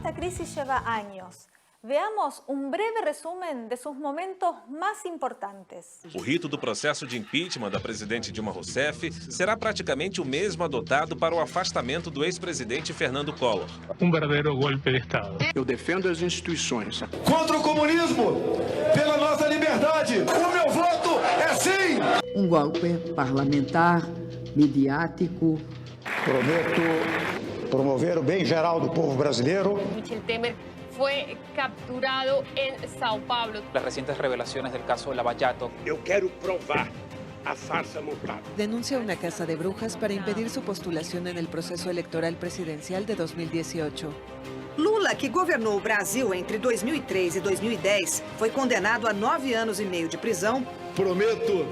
esta crisis lleva años. Veamos um breve resumen de seus momentos mais importantes. O rito do processo de impeachment da presidente Dilma Rousseff será praticamente o mesmo adotado para o afastamento do ex-presidente Fernando Collor. Verdadeiro golpe de Estado. Eu defendo as instituições. Contra o comunismo, pela nossa liberdade, o meu voto é sim! Golpe parlamentar, midiático. Prometo promover o bem geral do povo brasileiro. Michel Temer fue capturado en Sao Paulo. Las recientes revelaciones del caso Lava Jato. Eu quero provar a farsa montada. Denuncia una casa de brujas para impedir su postulación en el proceso electoral presidencial de 2018. Lula, que governou o Brasil entre 2003 e 2010, foi condenado a 9 anos e meio de prisão. Prometo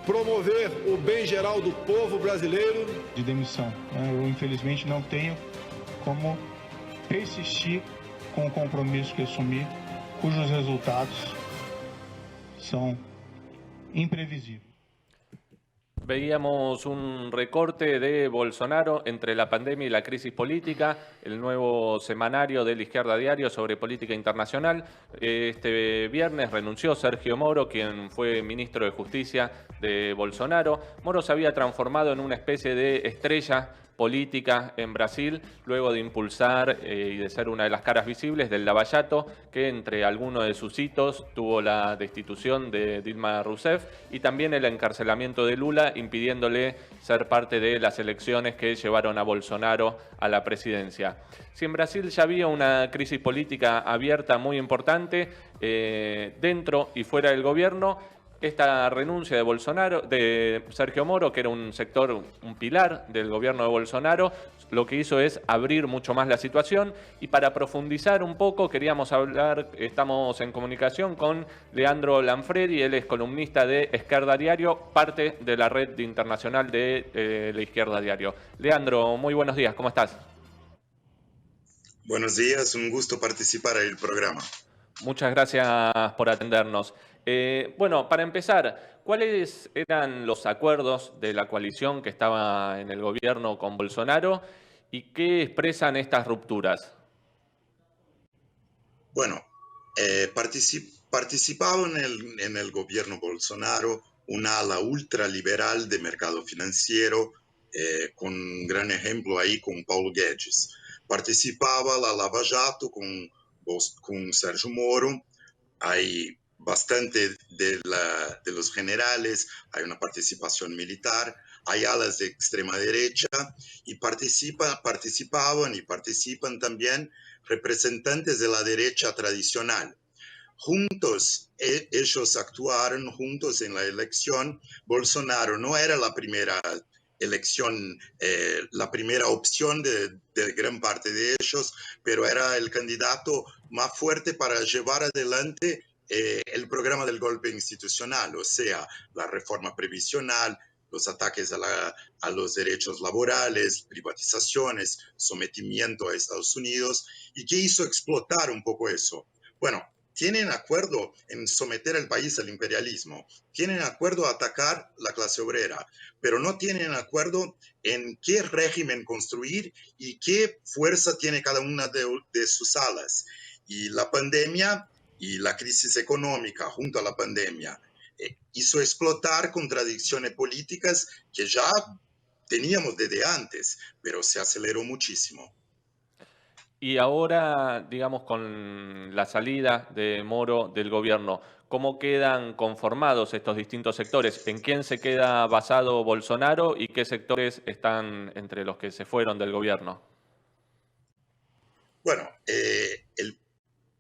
promover o bem geral do povo brasileiro. De demissão. Eu, infelizmente, não tenho como persistir com o compromisso que assumi, cujos resultados são imprevisíveis. Veíamos un recorte de Bolsonaro entre la pandemia y la crisis política, el nuevo semanario de La Izquierda Diario sobre política internacional. Este viernes renunció Sergio Moro, quien fue ministro de Justicia de Bolsonaro. Moro se había transformado en una especie de estrella política en Brasil, luego de impulsar y de ser una de las caras visibles del Lava Jato, que entre algunos de sus hitos tuvo la destitución de Dilma Rousseff y también el encarcelamiento de Lula, impidiéndole ser parte de las elecciones que llevaron a Bolsonaro a la presidencia. Si en Brasil ya había una crisis política abierta muy importante, dentro y fuera del gobierno, esta renuncia de Bolsonaro, de Sergio Moro, que era un sector, un pilar del gobierno de Bolsonaro, lo que hizo es abrir mucho más la situación. Y para profundizar un poco, queríamos hablar, estamos en comunicación con Leandro Lanfredi, él es columnista de Izquierda Diario, parte de la red internacional de La Izquierda Diario. Leandro, muy buenos días, ¿cómo estás? Buenos días, un gusto participar en el programa. Muchas gracias por atendernos. Bueno, para empezar, ¿cuáles eran los acuerdos de la coalición que estaba en el gobierno con Bolsonaro y qué expresan estas rupturas? Bueno, participaba en el gobierno Bolsonaro una ala ultraliberal de mercado financiero, con un gran ejemplo ahí con Paulo Guedes. Participaba la Lava Jato con Sergio Moro. Hay bastante de los generales, hay una participación militar, hay alas de extrema derecha y participaban y participan también representantes de la derecha tradicional. Juntos, ellos actuaron juntos en la elección. Bolsonaro no era la primera elección, la primera opción de gran parte de ellos, pero era el candidato más fuerte para llevar adelante el programa del golpe institucional, o sea, la reforma previsional, los ataques a los derechos laborales, privatizaciones, sometimiento a Estados Unidos, y que hizo explotar un poco eso. Bueno, tienen acuerdo en someter al país al imperialismo, tienen acuerdo a atacar la clase obrera, pero no tienen acuerdo en qué régimen construir y qué fuerza tiene cada una de sus alas. Y la pandemia y la crisis económica junto a la pandemia hizo explotar contradicciones políticas que ya teníamos desde antes, pero se aceleró muchísimo. Y ahora, digamos, con la salida de Moro del gobierno, ¿cómo quedan conformados estos distintos sectores? ¿En quién se queda basado Bolsonaro y qué sectores están entre los que se fueron del gobierno? Bueno, el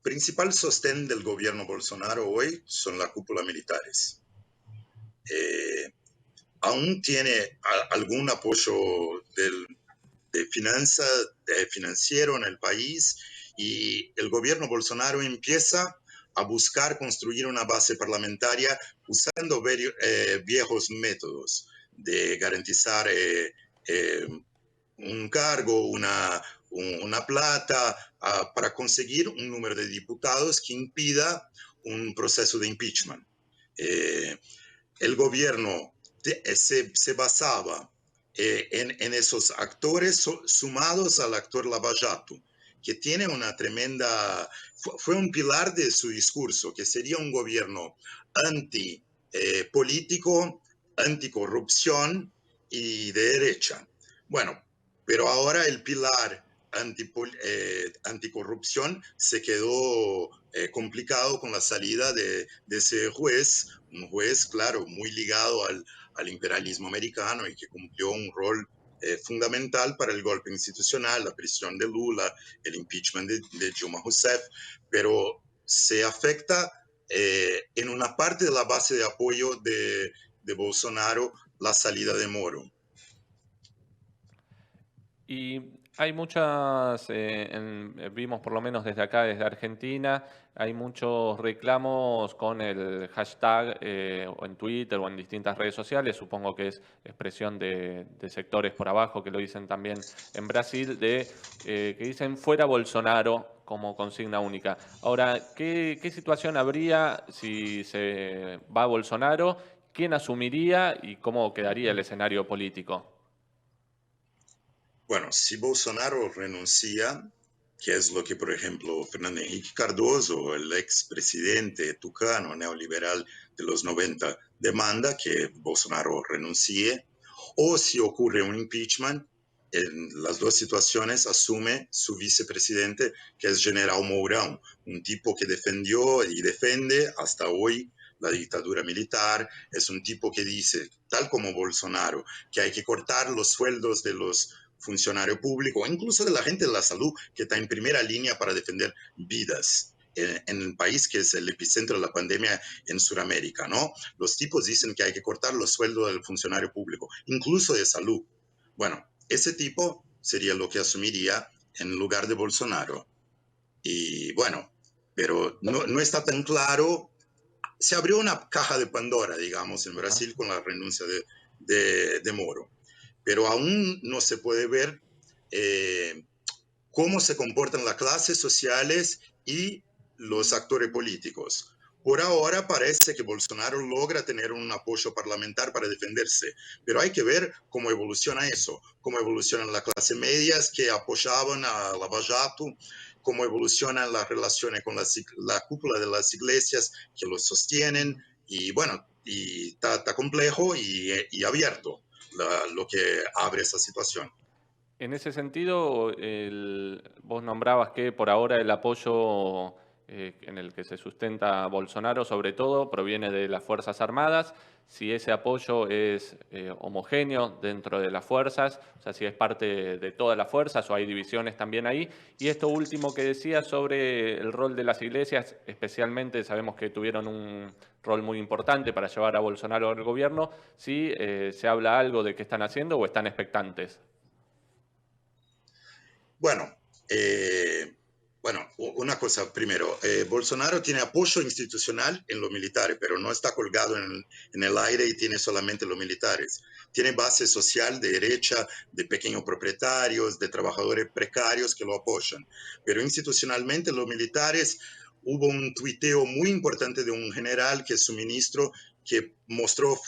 principal sostén del gobierno Bolsonaro hoy son las cúpulas militares. Aún tiene algún apoyo de financiero en el país y el gobierno Bolsonaro empieza a buscar construir una base parlamentaria usando viejos métodos de garantizar un cargo, una plata, para conseguir un número de diputados que impida un proceso de impeachment. El gobierno se basaba en esos actores sumados al actor Lava Jato, que tiene una tremenda, fue un pilar de su discurso, que sería un gobierno antipolítico, anticorrupción y de derecha. Bueno, pero ahora el pilar anticorrupción se quedó complicado con la salida de ese juez, un juez, claro, muy ligado al imperialismo americano y que cumplió un rol fundamental para el golpe institucional, la prisión de Lula, el impeachment de Dilma Rousseff, pero se afecta en una parte de la base de apoyo de Bolsonaro la salida de Moro. Y hay muchas, vimos por lo menos desde acá, desde Argentina, hay muchos reclamos con el hashtag o en Twitter o en distintas redes sociales, supongo que es expresión de sectores por abajo que lo dicen también en Brasil, que dicen fuera Bolsonaro como consigna única. Ahora, ¿qué situación habría si se va Bolsonaro? ¿Quién asumiría y cómo quedaría el escenario político? Bueno, si Bolsonaro renuncia, que es lo que, por ejemplo, Fernando Henrique Cardoso, el expresidente tucano neoliberal de los 90, demanda que Bolsonaro renuncie, o si ocurre un impeachment, en las dos situaciones asume su vicepresidente, que es General Mourão, un tipo que defendió y defiende hasta hoy la dictadura militar, es un tipo que dice, tal como Bolsonaro, que hay que cortar los sueldos de los funcionarios públicos, incluso de la gente de la salud, que está en primera línea para defender vidas en el país que es el epicentro de la pandemia en Sudamérica, ¿no? Los tipos dicen que hay que cortar los sueldos del funcionario público, incluso de salud. Bueno, ese tipo sería lo que asumiría en lugar de Bolsonaro. Y bueno, pero no está tan claro. Se abrió una caja de Pandora, digamos, en Brasil con la renuncia de Moro. Pero aún no se puede ver cómo se comportan las clases sociales y los actores políticos. Por ahora parece que Bolsonaro logra tener un apoyo parlamentar para defenderse, pero hay que ver cómo evoluciona eso, cómo evolucionan las clases medias que apoyaban a Lava Jato, cómo evolucionan las relaciones con la cúpula de las iglesias que los sostienen, y bueno, y está complejo y abierto lo que abre esa situación. En ese sentido, vos nombrabas que por ahora el apoyo en el que se sustenta Bolsonaro, sobre todo, proviene de las Fuerzas Armadas. Si ese apoyo es homogéneo dentro de las fuerzas, o sea, si es parte de todas las fuerzas o hay divisiones también ahí. Y esto último que decía sobre el rol de las iglesias, especialmente sabemos que tuvieron un rol muy importante para llevar a Bolsonaro al gobierno, si se habla algo de qué están haciendo o están expectantes. Bueno, una cosa primero, Bolsonaro tiene apoyo institucional en los militares, pero no está colgado en el aire y tiene solamente los militares. Tiene base social de derecha, de pequeños propietarios, de trabajadores precarios que lo apoyan. Pero institucionalmente los militares, hubo un tuiteo muy importante de un general que es su ministro, que mostró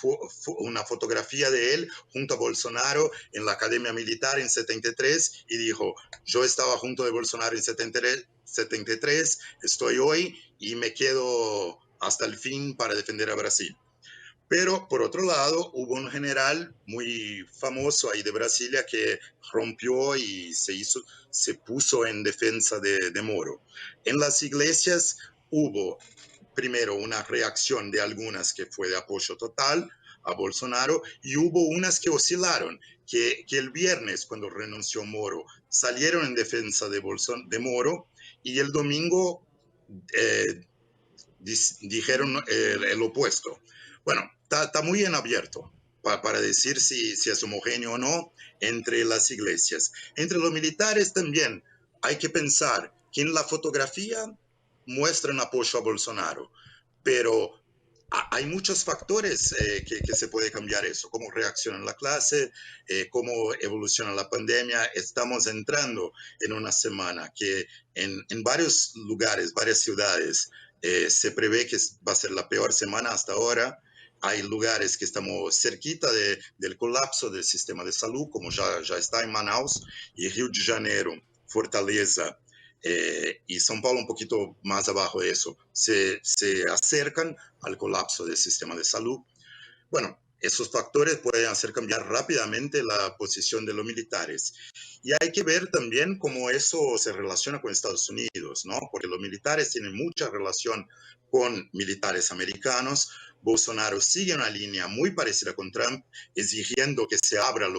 una fotografía de él junto a Bolsonaro en la Academia Militar en 73 y dijo, yo estaba junto de Bolsonaro en 73, estoy hoy y me quedo hasta el fin para defender a Brasil. Pero por otro lado, hubo un general muy famoso ahí de Brasilia que rompió y se puso en defensa de Moro. En las iglesias hubo primero una reacción de algunas que fue de apoyo total a Bolsonaro y hubo unas que oscilaron, que el viernes cuando renunció Moro salieron en defensa de Moro y el domingo dijeron el opuesto. Bueno, está muy en abierto para decir si es homogéneo o no entre las iglesias. Entre los militares también hay que pensar que en la fotografía muestran apoyo a Bolsonaro, pero hay muchos factores que se puede cambiar eso, cómo reacciona la clase, cómo evoluciona la pandemia. Estamos entrando en una semana que en varios lugares, varias ciudades, se prevé que va a ser la peor semana hasta ahora. Hay lugares que estamos cerquita del colapso del sistema de salud, como ya está en Manaus, y Rio de Janeiro, Fortaleza, y São Paulo un poquito más abajo de eso. Se acercan al colapso del sistema de salud. Bueno, esos factores pueden hacer cambiar rápidamente la posición de los militares. Y hay que ver también cómo eso se relaciona con Estados Unidos, ¿no? Porque los militares tienen mucha relación con militares americanos. Bolsonaro sigue una línea muy parecida con Trump, exigiendo que se abran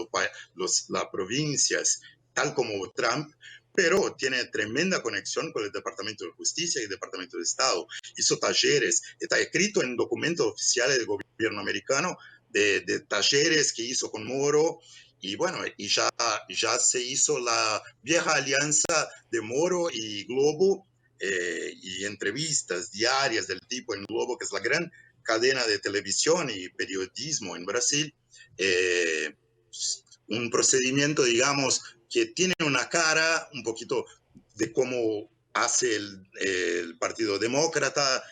las provincias, tal como Trump, pero tiene tremenda conexión con el Departamento de Justicia y el Departamento de Estado. Hizo talleres, está escrito en documentos oficiales del gobierno americano, de talleres que hizo con Moro, y bueno, y ya se hizo la vieja alianza de Moro y Globo, y entrevistas diarias del tipo en Globo, que es la gran cadena de televisión y periodismo en Brasil, un procedimiento, digamos, que tiene una cara un poquito de cómo hace el Partido Demócrata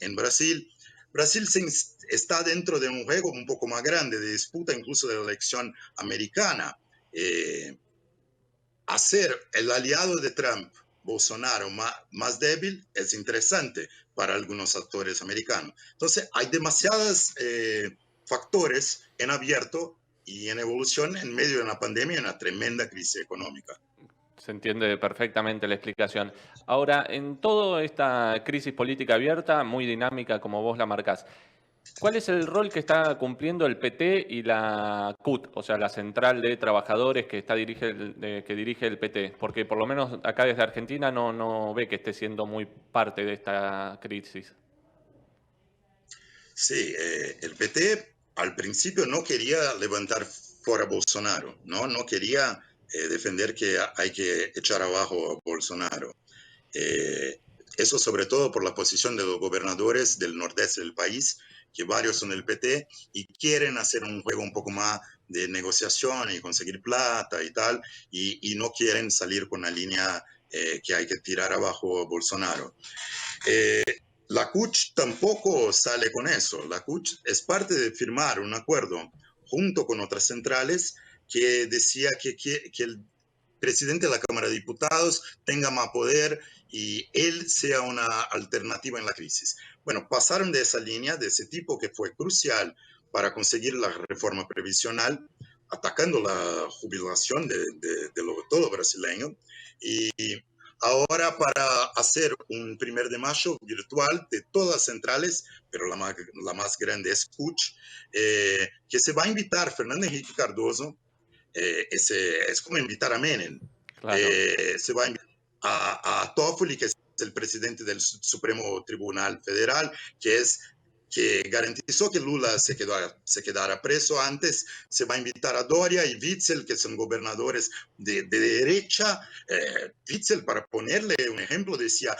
en Brasil. Brasil está dentro de un juego un poco más grande, de disputa incluso de la elección americana. Hacer el aliado de Trump, Bolsonaro, más débil es interesante para algunos actores americanos. Entonces, hay demasiados factores en abierto y en evolución en medio de una pandemia y una tremenda crisis económica. Se entiende perfectamente la explicación. Ahora, en toda esta crisis política abierta, muy dinámica como vos la marcás, ¿cuál es el rol que está cumpliendo el PT y la CUT, o sea, la Central de Trabajadores que dirige el PT? Porque por lo menos acá desde Argentina no ve que esté siendo muy parte de esta crisis. Sí, el PT al principio no quería levantar fuera a Bolsonaro, no quería defender que hay que echar abajo a Bolsonaro. Eso sobre todo por la posición de los gobernadores del nordeste del país, que varios son del PT y quieren hacer un juego un poco más de negociación y conseguir plata y tal, y no quieren salir con la línea que hay que tirar abajo a Bolsonaro. La CUT tampoco sale con eso. La CUT es parte de firmar un acuerdo junto con otras centrales que decía que el presidente de la Cámara de Diputados tenga más poder y él sea una alternativa en la crisis. Bueno, pasaron de esa línea, de ese tipo que fue crucial para conseguir la reforma previsional, atacando la jubilación de todo brasileño, y ahora para hacer un 1 de mayo virtual de todas las centrales, pero la más grande es CUT, que se va a invitar Fernando Henrique Cardoso. Es como invitar a Menem. Claro. Se va a invitar a Toffoli, que es el presidente del Supremo Tribunal Federal, que garantizó que Lula se quedara preso antes. Se va a invitar a Doria y Witzel, que son gobernadores de derecha. Witzel, para ponerle un ejemplo, decía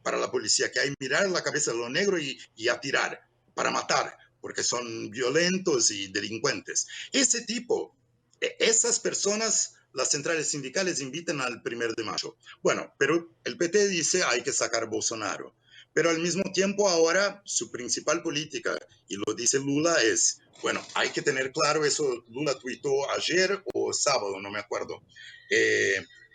para la policía que hay que mirar la cabeza de los negros y atirar para matar, porque son violentos y delincuentes. Ese tipo, esas personas, las centrales sindicales invitan al 1 de mayo. Bueno, pero el PT dice hay que sacar a Bolsonaro. Pero al mismo tiempo ahora su principal política, y lo dice Lula, es, bueno, hay que tener claro eso. Lula tuitó ayer o sábado, no me acuerdo.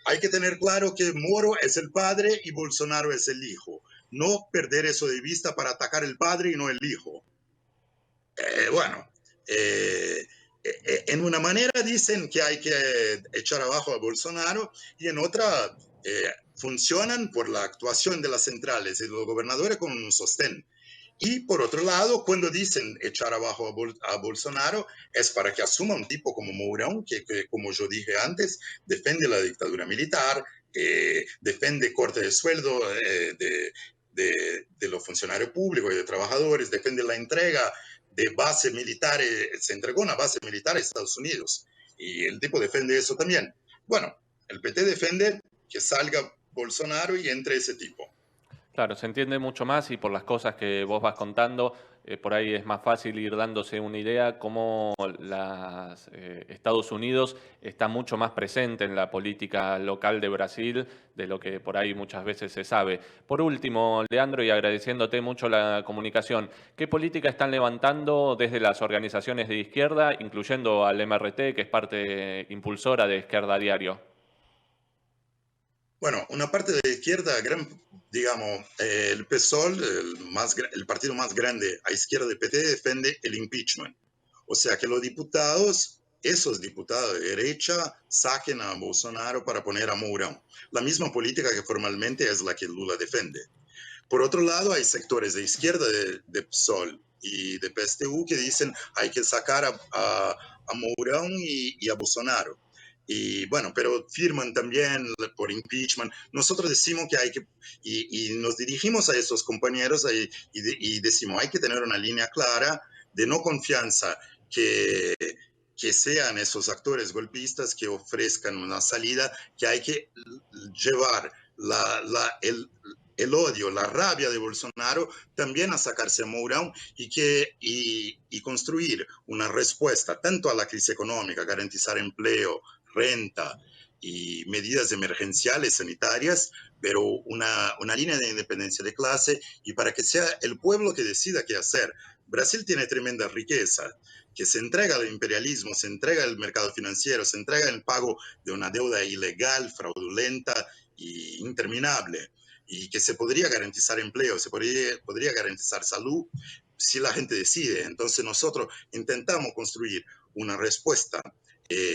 Hay que tener claro que Moro es el padre y Bolsonaro es el hijo. No perder eso de vista para atacar el padre y no el hijo. En una manera dicen que hay que echar abajo a Bolsonaro y en otra funcionan por la actuación de las centrales y de los gobernadores con un sostén. Y por otro lado, cuando dicen echar abajo a Bolsonaro, es para que asuma un tipo como Mourão, que como yo dije antes, defiende la dictadura militar, defiende corte de sueldo de los funcionarios públicos y de trabajadores, defiende la entrega de bases militares. Se entregó una base militar a Estados Unidos y el tipo defiende eso también. Bueno, el PT defiende que salga Bolsonaro y entre ese tipo. Claro, se entiende mucho más y por las cosas que vos vas contando, por ahí es más fácil ir dándose una idea cómo Estados Unidos está mucho más presente en la política local de Brasil de lo que por ahí muchas veces se sabe. Por último, Leandro, y agradeciéndote mucho la comunicación, ¿qué política están levantando desde las organizaciones de izquierda, incluyendo al MRT, que es parte impulsora de Izquierda Diario? Bueno, una parte de la izquierda, digamos, el PSOL, el partido más grande a izquierda del PT, defiende el impeachment. O sea, que los diputados, esos diputados de derecha, saquen a Bolsonaro para poner a Mourão. La misma política que formalmente es la que Lula defiende. Por otro lado, hay sectores de izquierda de PSOL y de PSTU que dicen hay que sacar a Mourão y a Bolsonaro. Y bueno, pero firman también por impeachment. Nosotros decimos que hay que, y nos dirigimos a esos compañeros y decimos hay que tener una línea clara de no confianza que sean esos actores golpistas que ofrezcan una salida, que hay que llevar el odio, la rabia de Bolsonaro también a sacarse a Mourão y construir una respuesta tanto a la crisis económica, garantizar empleo, renta y medidas emergenciales sanitarias, pero una línea de independencia de clase y para que sea el pueblo que decida qué hacer. Brasil tiene tremenda riqueza, que se entrega al imperialismo, se entrega al mercado financiero, se entrega el pago de una deuda ilegal, fraudulenta e interminable, y que se podría garantizar empleo, se podría garantizar salud si la gente decide. Entonces nosotros intentamos construir una respuesta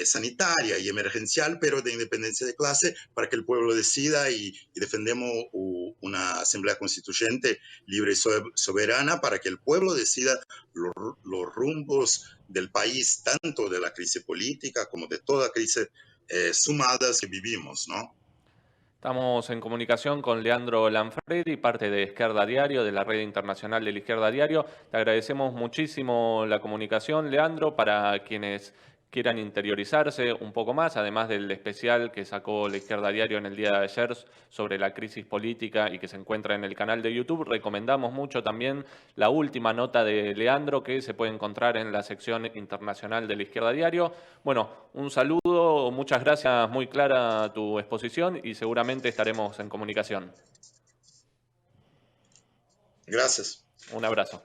sanitaria y emergencial, pero de independencia de clase, para que el pueblo decida y defendemos una asamblea constituyente libre y soberana para que el pueblo decida los rumbos del país, tanto de la crisis política como de toda crisis sumadas que vivimos, ¿no? Estamos en comunicación con Leandro Lanfredi, parte de Izquierda Diario, de la Red Internacional de la Izquierda Diario. Te agradecemos muchísimo la comunicación, Leandro, para quienes quieran interiorizarse un poco más, además del especial que sacó la Izquierda Diario en el día de ayer sobre la crisis política y que se encuentra en el canal de YouTube. Recomendamos mucho también la última nota de Leandro que se puede encontrar en la sección internacional de la Izquierda Diario. Bueno, un saludo, muchas gracias, muy clara tu exposición y seguramente estaremos en comunicación. Gracias. Un abrazo.